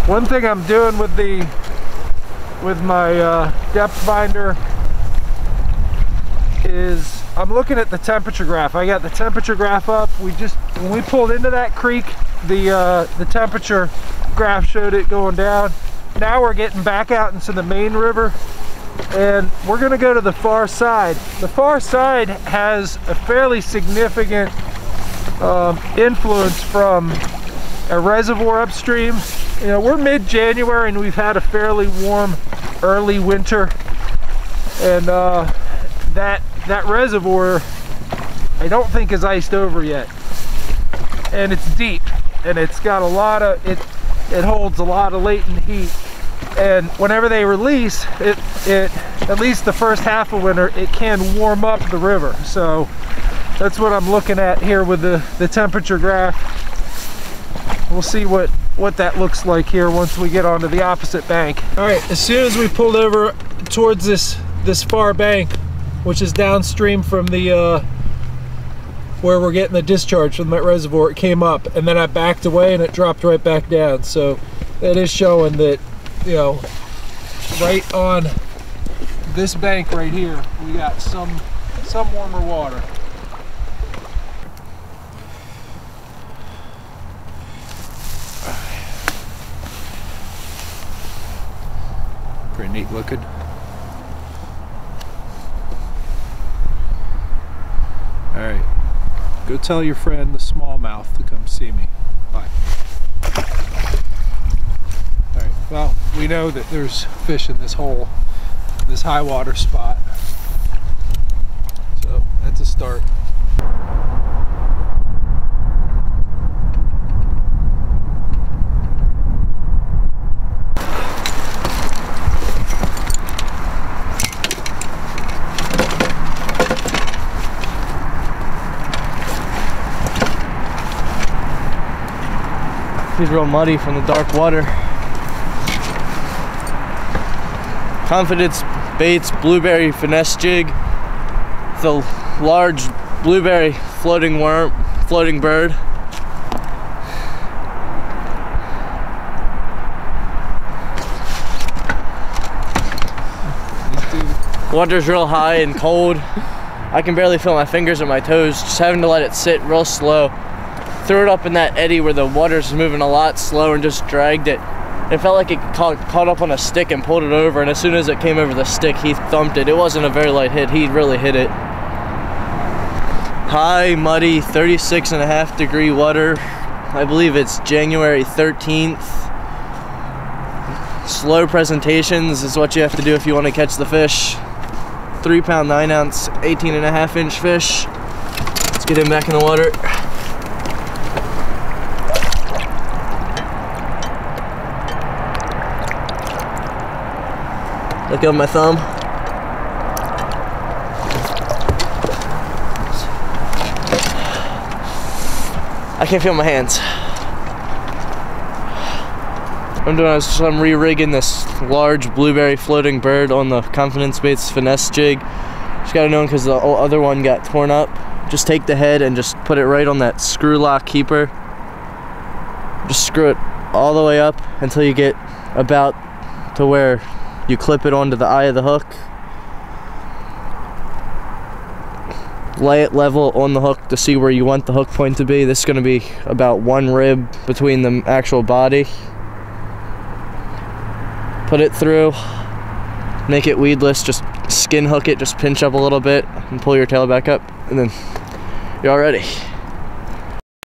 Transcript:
One thing I'm doing with my depth finder is I'm looking at the temperature graph. I got the temperature graph up. When we pulled into that creek, the temperature graph showed it going down. Now we're getting back out into the main river, and we're gonna go to the far side. The far side has a fairly significant influence from a reservoir upstream. You know, we're mid-January and we've had a fairly warm early winter, and that reservoir I don't think is iced over yet, and it's deep, and it's got a lot of it holds a lot of latent heat, and whenever they release it, at least the first half of winter, it can warm up the river. So that's what I'm looking at here with the temperature graph. We'll see what that looks like here once we get onto the opposite bank. All right, as soon as we pulled over towards this far bank, which is downstream from the where we're getting the discharge from that reservoir, it came up, and then I backed away and it dropped right back down. So that is showing that, you know, right on this bank right here, we got some warmer water. Pretty neat looking. All right, go tell your friend the smallmouth to come see me. Bye. All right, well, we know that there's fish in this hole, this high water spot. So that's a start. He's real muddy from the dark water. Confidence baits blueberry finesse jig. It's a large blueberry floating bird. Water's real high and cold. I can barely feel my fingers or my toes, just having to let it sit real slow. Threw it up in that eddy where the water's moving a lot slower and just dragged it. It felt like it caught up on a stick and pulled it over, and as soon as it came over the stick, he thumped it. It wasn't a very light hit, he really hit it. High, muddy, 36.5 degree water. I believe it's January 13th. Slow presentations is what you have to do if you want to catch the fish. 3-pound, 9-ounce, 18.5-inch fish. Let's get him back in the water. Look at my thumb. I can't feel my hands. What I'm doing is I'm re-rigging this large blueberry floating bird on the Confidence Baits finesse jig. Just gotta know because the other one got torn up. Just take the head and just put it right on that screw lock keeper. Just screw it all the way up until you get about to where you clip it onto the eye of the hook. Lay it level on the hook to see where you want the hook point to be. This is going to be about 1 rib between the actual body. Put it through, make it weedless, just skin hook it, just pinch up a little bit and pull your tail back up, and then you're all ready.